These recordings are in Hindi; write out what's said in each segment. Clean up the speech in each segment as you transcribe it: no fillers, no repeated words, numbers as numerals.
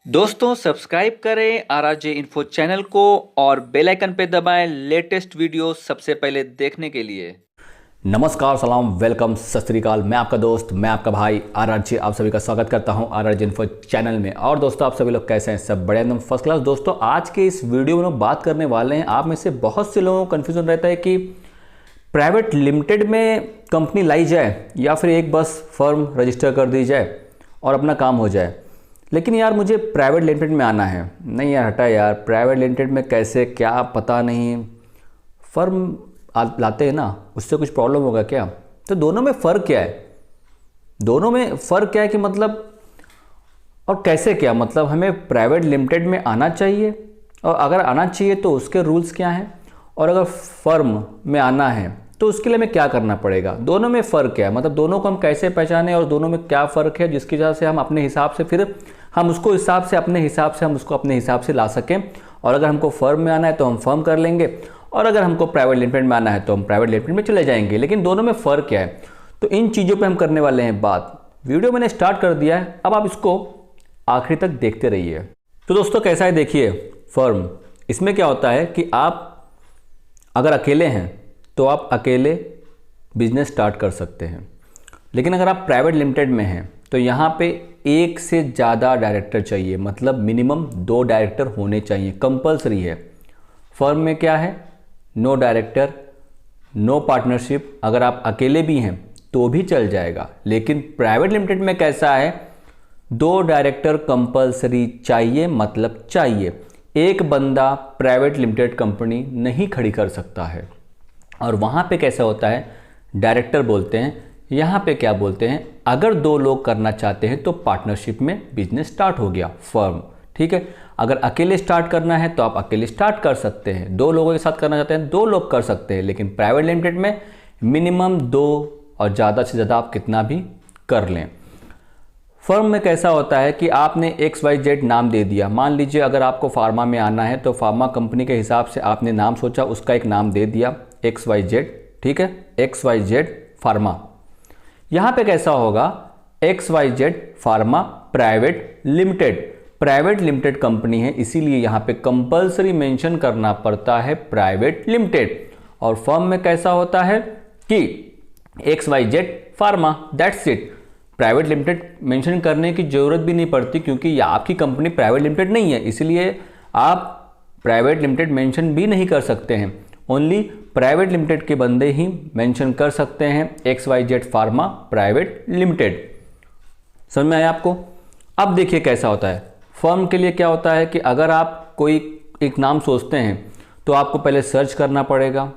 दोस्तों सब्सक्राइब करें आरआरजे इन्फो चैनल को और बेल आइकन पे दबाएं लेटेस्ट वीडियो सबसे पहले देखने के लिए। नमस्कार, सलाम, वेलकम, सत श्री अकाल। मैं आपका दोस्त, मैं आपका भाई आरआरजे आप सभी का स्वागत करता हूं आरआरजे इन्फो चैनल में। और दोस्तों, आप सभी लोग कैसे हैं? सब बढ़िया, एकदम फर्स्ट क्लास। दोस्तों, आज के इस वीडियो में हम बात करने वाले हैं, आप में से बहुत से लोगों को कन्फ्यूजन रहता है कि प्राइवेट लिमिटेड में कंपनी लाई जाए या फिर एक बस फर्म रजिस्टर कर दी जाए और अपना काम हो जाए। लेकिन यार मुझे प्राइवेट लिमिटेड में आना है। नहीं यार, हटा यार, प्राइवेट लिमिटेड में कैसे, क्या पता नहीं, फर्म लाते हैं ना, उससे कुछ प्रॉब्लम होगा क्या? तो दोनों में फ़र्क क्या है? दोनों में फ़र्क क्या है कि मतलब, और कैसे क्या मतलब, हमें प्राइवेट लिमिटेड में आना चाहिए, और अगर आना चाहिए तो उसके रूल्स क्या हैं, और अगर फर्म में आना है तो उसके लिए हमें क्या करना पड़ेगा? दोनों में फ़र्क क्या है, मतलब दोनों को हम कैसे पहचानें और दोनों में क्या फ़र्क है, जिसकी वजह से हम अपने हिसाब से फिर हम उसको अपने हिसाब से ला सकें। और अगर हमको फर्म में आना है तो हम फर्म कर लेंगे, और अगर हमको प्राइवेट लिमिटेड में आना है तो हम प्राइवेट लिमिटेड में चले जाएंगे। लेकिन दोनों में फ़र्क क्या है, तो इन चीज़ों पे हम करने वाले हैं बात। वीडियो मैंने स्टार्ट कर दिया है, अब आप इसको आखिरी तक देखते रहिए। तो दोस्तों, कैसा है देखिए, फर्म, इसमें क्या होता है कि आप अगर अकेले हैं तो आप अकेले बिजनेस स्टार्ट कर सकते हैं। लेकिन अगर आप प्राइवेट लिमिटेड में हैं तो यहाँ पे एक से ज़्यादा डायरेक्टर चाहिए, मतलब मिनिमम 2 डायरेक्टर होने चाहिए, कंपलसरी है। फर्म में क्या है, नो डायरेक्टर, नो पार्टनरशिप, अगर आप अकेले भी हैं तो भी चल जाएगा। लेकिन प्राइवेट लिमिटेड में कैसा है, 2 डायरेक्टर कंपलसरी चाहिए, मतलब चाहिए। एक बंदा प्राइवेट लिमिटेड कंपनी नहीं खड़ी कर सकता है। और वहाँ पे कैसा होता है, डायरेक्टर बोलते हैं, यहाँ पे क्या बोलते हैं, अगर 2 लोग करना चाहते हैं तो पार्टनरशिप में बिजनेस स्टार्ट हो गया, फर्म, ठीक है। अगर अकेले स्टार्ट करना है तो आप अकेले स्टार्ट कर सकते हैं, 2 लोगों के साथ करना चाहते हैं 2 लोग कर सकते हैं। लेकिन प्राइवेट लिमिटेड में मिनिमम 2 और ज़्यादा से ज़्यादा आप कितना भी कर लें। फर्म में कैसा होता है कि आपने XYZ नाम दे दिया। मान लीजिए अगर आपको फार्मा में आना है तो फार्मा कंपनी के हिसाब से आपने नाम सोचा, उसका एक नाम दे दिया XYZ, ठीक है, XYZ फार्मा। यहाँ पे कैसा होगा, XYZ pharma private limited company है, इसीलिए यहाँ पे कंपलसरी मेंशन करना पड़ता है प्राइवेट लिमिटेड। और फर्म में कैसा होता है कि XYZ pharma, that's it. Private limited mention करने की ज़रूरत भी नहीं पड़ती, क्योंकि ये आपकी कंपनी प्राइवेट लिमिटेड नहीं है, इसलिए आप प्राइवेट लिमिटेड मेंशन भी नहीं कर सकते हैं। ओनली प्राइवेट लिमिटेड के बंदे ही मेंशन कर सकते हैं XYZ फार्मा प्राइवेट लिमिटेड। समझ में आया आपको? अब देखिए कैसा होता है, फर्म के लिए क्या होता है कि अगर आप कोई एक नाम सोचते हैं तो आपको पहले सर्च करना पड़ेगा,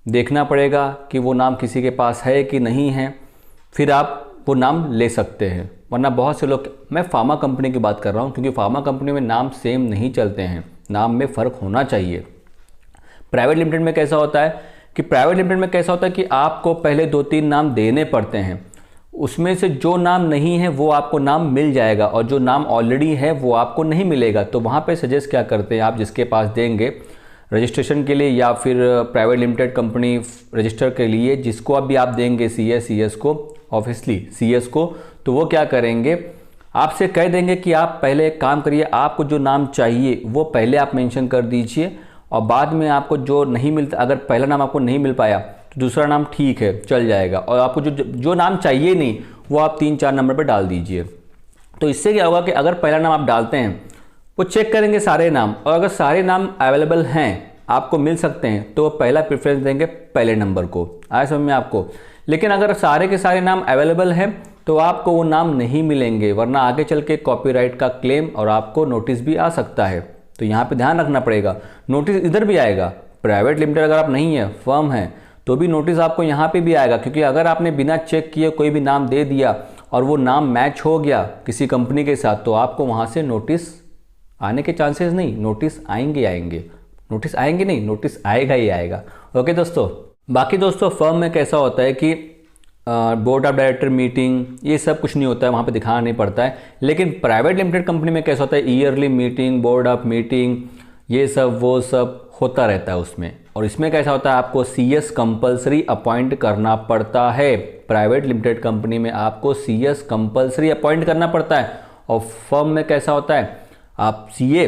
देखना पड़ेगा कि वो नाम किसी के पास है कि नहीं है, फिर आप वो नाम ले सकते हैं। वरना बहुत से लोग, मैं फार्मा कंपनी की बात कर रहा हूँ क्योंकि फार्मा कंपनी में नाम सेम नहीं चलते हैं, नाम में फ़र्क होना चाहिए। प्राइवेट लिमिटेड में कैसा होता है कि आपको पहले 2-3 नाम देने पड़ते हैं, उसमें से जो नाम नहीं है वो आपको नाम मिल जाएगा, और जो नाम ऑलरेडी है वो आपको नहीं मिलेगा। तो वहाँ पे सजेस्ट क्या करते हैं आप, जिसके पास देंगे रजिस्ट्रेशन के लिए या फिर प्राइवेट लिमिटेड कंपनी रजिस्टर के लिए, जिसको अभी आप देंगे CS को, ऑब्वियसली CS को, तो वो क्या करेंगे, आपसे कह देंगे कि आप पहले एक काम करिए, आपको जो नाम चाहिए वो पहले आप मेंशन कर दीजिए, और बाद में आपको जो नहीं मिलता, अगर पहला नाम आपको नहीं मिल पाया तो दूसरा नाम ठीक है, चल जाएगा, और आपको जो नाम चाहिए नहीं वो आप 3-4 नंबर पे डाल दीजिए। तो इससे क्या होगा कि अगर पहला नाम आप डालते हैं, वो चेक करेंगे सारे नाम, और अगर सारे नाम अवेलेबल हैं, आपको मिल सकते हैं, तो वो पहला प्रेफरेंस देंगे पहले नंबर को। आया समझ में आपको? लेकिन अगर सारे के सारे नाम अवेलेबल हैं तो आपको वो नाम नहीं मिलेंगे, वरना आगे चल के कॉपीराइट का क्लेम और आपको नोटिस भी आ सकता है। तो यहाँ पे ध्यान रखना पड़ेगा, नोटिस इधर भी आएगा। प्राइवेट लिमिटेड अगर आप नहीं है, फर्म है, तो भी नोटिस आपको यहाँ पे भी आएगा, क्योंकि अगर आपने बिना चेक किए कोई भी नाम दे दिया और वो नाम मैच हो गया किसी कंपनी के साथ, तो आपको वहाँ से नोटिस आने के चांसेस नहीं, नोटिस आएगा ही आएगा। ओके दोस्तों, बाकी दोस्तों फर्म में कैसा होता है कि बोर्ड ऑफ डायरेक्टर मीटिंग, ये सब कुछ नहीं होता है, वहाँ पे दिखाना नहीं पड़ता है। लेकिन प्राइवेट लिमिटेड कंपनी में कैसा होता है, yearly meeting, board of meeting, ये सब वो सब होता रहता है उसमें। और इसमें कैसा होता है, आपको CS कंपलसरी अपॉइंट करना पड़ता है। प्राइवेट लिमिटेड कंपनी में आपको CS कंपलसरी अपॉइंट करना पड़ता है। और फर्म में कैसा होता है, आप सीए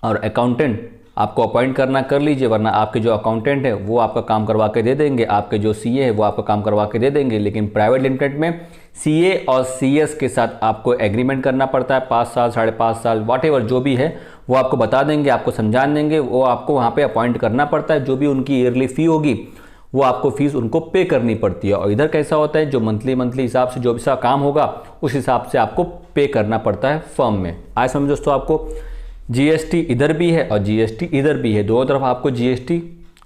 और अकाउंटेंट आपको अपॉइंट करना कर लीजिए, वरना आपके जो अकाउंटेंट है वो आपका काम करवा के दे देंगे, आपके जो सीए है वो आपका काम करवा के दे देंगे। लेकिन प्राइवेट लिमिटेड में सीए और सीएस के साथ आपको एग्रीमेंट करना पड़ता है, 5 साल 5.5 साल वॉटेवर जो भी है वो आपको बता देंगे, आपको समझा देंगे, वो आपको वहाँ पे अपॉइंट करना पड़ता है। जो भी उनकी ईयरली फ़ी होगी वो आपको फीस उनको पे करनी पड़ती है। और इधर कैसा होता है, जो मंथली हिसाब से जो भी सा काम होगा उस हिसाब से आपको पे करना पड़ता है फर्म में। आज समझ दोस्तों, आपको जीएसटी इधर भी है और जीएसटी इधर भी है, दोनों तरफ आपको जीएसटी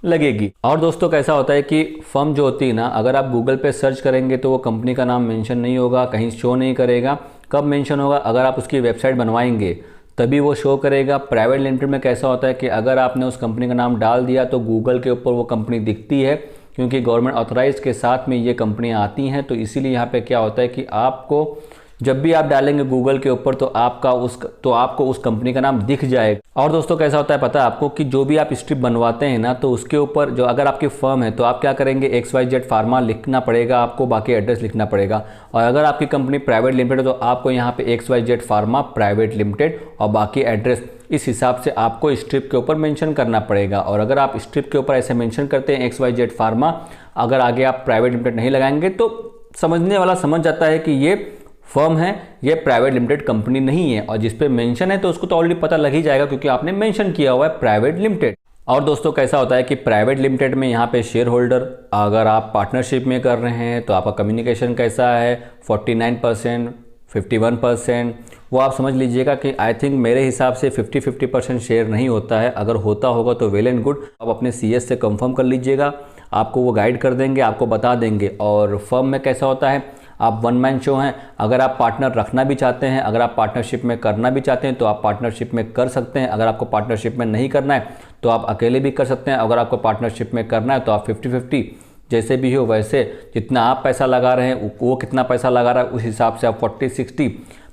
लगेगी। और दोस्तों कैसा होता है कि फर्म जो होती है ना, अगर आप गूगल पे सर्च करेंगे तो वो कंपनी का नाम मेंशन नहीं होगा, कहीं शो नहीं करेगा। कब मेंशन होगा, अगर आप उसकी वेबसाइट बनवाएंगे तभी वो शो करेगा। प्राइवेट लिमिटेड में कैसा होता है कि अगर आपने उस कंपनी का नाम डाल दिया तो गूगल के ऊपर वो कंपनी दिखती है, क्योंकि गवर्नमेंट ऑथराइज के साथ में ये कंपनियां आती हैं। तो इसीलिए यहाँ पे क्या होता है कि आपको जब भी आप डालेंगे गूगल के ऊपर तो आपको उस कंपनी का नाम दिख जाएगा। और दोस्तों कैसा होता है पता है आपको, कि जो भी आप स्ट्रिप बनवाते हैं ना, तो उसके ऊपर जो अगर आपकी फर्म है तो आप क्या करेंगे, XYZ फार्मा लिखना पड़ेगा आपको, बाकी एड्रेस लिखना पड़ेगा। और अगर आपकी कंपनी प्राइवेट लिमिटेड है तो आपको यहाँ पे XYZ फार्मा प्राइवेट लिमिटेड और बाकी एड्रेस इस हिसाब से आपको स्ट्रिप के ऊपर मेंशन करना पड़ेगा। और अगर आप स्ट्रिप के ऊपर ऐसे मेंशन करते हैं XYZ फार्मा, अगर आगे आप प्राइवेट लिमिटेड नहीं लगाएंगे तो समझने वाला समझ जाता है कि ये फर्म है, ये प्राइवेट लिमिटेड कंपनी नहीं है। और जिस पे मेंशन है तो उसको तो ऑलरेडी पता लग ही जाएगा, क्योंकि आपने मेंशन किया हुआ है प्राइवेट लिमिटेड। और दोस्तों कैसा होता है कि प्राइवेट लिमिटेड में यहाँ पे शेयर होल्डर, अगर आप पार्टनरशिप में कर रहे हैं तो आपका कम्युनिकेशन कैसा है, 49%, 51%, वो आप समझ लीजिएगा कि आई थिंक मेरे हिसाब से 50-50% शेयर नहीं होता है। अगर होता होगा तो वेल एंड गुड, आप अपने CS से कंफर्म कर लीजिएगा, आपको वो गाइड कर देंगे, आपको बता देंगे। और फर्म में कैसा होता है, आप वन मैन शो हैं, अगर आप पार्टनर रखना भी चाहते हैं, अगर आप पार्टनरशिप में करना भी चाहते हैं तो आप पार्टनरशिप में कर सकते हैं। अगर आपको पार्टनरशिप में नहीं करना है तो आप अकेले भी कर सकते हैं। अगर आपको पार्टनरशिप में करना है तो आप 50-50 जैसे भी हो वैसे, जितना आप पैसा लगा रहे हैं वो कितना पैसा लगा रहा है उस हिसाब से आप 40-60।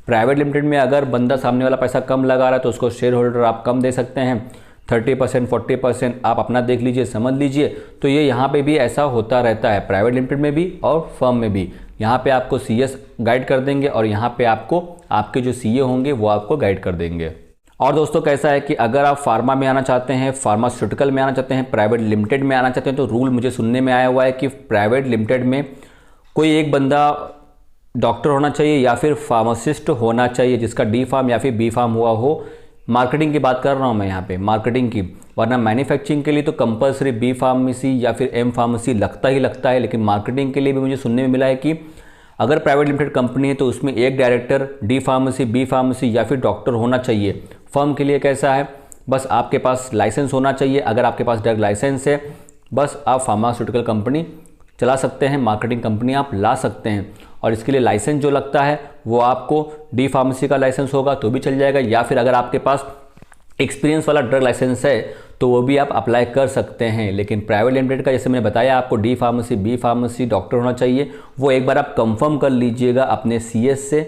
प्राइवेट लिमिटेड में अगर बंदा सामने वाला पैसा कम लगा रहा है तो उसको शेयर होल्डर आप कम दे सकते हैं, 30%, 40% आप अपना देख लीजिए, समझ लीजिए। तो ये यहाँ पे भी ऐसा होता रहता है, प्राइवेट लिमिटेड में भी और फर्म में भी। यहाँ पे आपको CS गाइड कर देंगे और यहाँ पे आपको आपके जो CA होंगे वो आपको गाइड कर देंगे। और दोस्तों कैसा है कि अगर आप फार्मा में आना चाहते हैं, फार्मास्यूटिकल में आना चाहते हैं, प्राइवेट लिमिटेड में आना चाहते हैं, तो रूल मुझे सुनने में आया हुआ है कि प्राइवेट लिमिटेड में कोई एक बंदा डॉक्टर होना चाहिए या फिर फार्मासिस्ट होना चाहिए, जिसका D फार्म या फिर B फार्म हुआ हो। मार्केटिंग की बात कर रहा हूँ मैं यहाँ पे, मार्केटिंग की, वरना मैन्युफैक्चरिंग के लिए तो कंपलसरी B फार्मेसी या फिर M फार्मेसी लगता ही लगता है। लेकिन मार्केटिंग के लिए भी मुझे सुनने में मिला है कि अगर प्राइवेट लिमिटेड कंपनी है तो उसमें एक director D pharmacy, B pharmacy या फिर डॉक्टर होना चाहिए। फर्म के लिए कैसा है, बस आपके पास लाइसेंस होना चाहिए। अगर आपके पास ड्रग लाइसेंस है, बस आप फार्मास्यूटिकल कंपनी चला सकते हैं, मार्केटिंग कंपनी आप ला सकते हैं। और इसके लिए लाइसेंस जो लगता है वो आपको D फार्मेसी का लाइसेंस होगा तो भी चल जाएगा, या फिर अगर आपके पास एक्सपीरियंस वाला ड्रग लाइसेंस है तो वो भी आप अप्लाई कर सकते हैं। लेकिन प्राइवेट लिमिटेड का जैसे मैंने बताया आपको D pharmacy, B pharmacy, doctor होना चाहिए। वो एक बार आप कंफर्म कर लीजिएगा अपने CS से,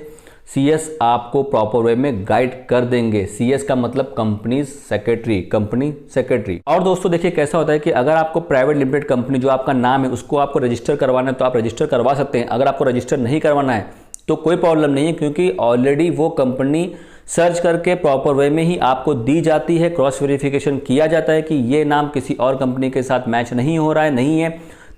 CS आपको प्रॉपर वे में गाइड कर देंगे। CS का मतलब कंपनी सेक्रेटरी। और दोस्तों देखिए कैसा होता है कि अगर आपको प्राइवेट लिमिटेड कंपनी जो आपका नाम है उसको आपको रजिस्टर करवाना है तो आप रजिस्टर करवा सकते हैं। अगर आपको रजिस्टर नहीं करवाना है तो कोई प्रॉब्लम नहीं है, क्योंकि ऑलरेडी वो कंपनी सर्च करके प्रॉपर वे में ही आपको दी जाती है। क्रॉस वेरिफिकेशन किया जाता है कि ये नाम किसी और कंपनी के साथ मैच नहीं हो रहा है, नहीं है,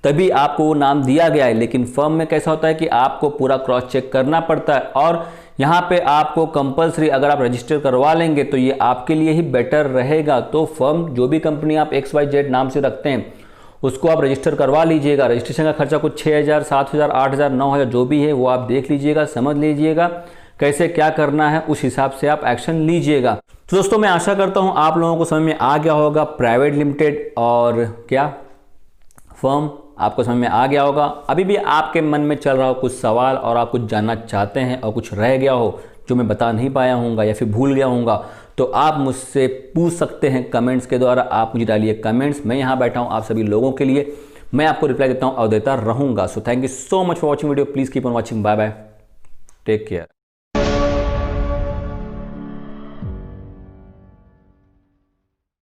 तभी आपको वो नाम दिया गया है। लेकिन फर्म में कैसा होता है कि आपको पूरा क्रॉस चेक करना पड़ता है। और यहाँ पे आपको कंपलसरी अगर आप रजिस्टर करवा लेंगे तो ये आपके लिए ही बेटर रहेगा। तो फर्म जो भी कंपनी आप XYZ नाम से रखते हैं उसको आप रजिस्टर करवा लीजिएगा। रजिस्ट्रेशन का खर्चा कुछ 6,000, 7,000, 8,000, 9,000 जो भी है वो आप देख लीजिएगा, समझ लीजिएगा कैसे क्या करना है, उस हिसाब से आप एक्शन लीजिएगा। तो दोस्तों मैं आशा करता हूँ आप लोगों को समझ में आ गया होगा, प्राइवेट लिमिटेड और क्या फर्म आपको समझ में आ गया होगा। अभी भी आपके मन में चल रहा हो कुछ सवाल और आप कुछ जानना चाहते हैं और कुछ रह गया हो जो मैं बता नहीं पाया हूँगा या फिर भूल गया हूँगा, तो आप मुझसे पूछ सकते हैं कमेंट्स के द्वारा। आप मुझे डालिए कमेंट्स, मैं यहाँ बैठा हूँ आप सभी लोगों के लिए, मैं आपको रिप्लाई देता हूँ और देता रहूँगा। So thank you so much for watching video, please keep on watching, bye bye, take care.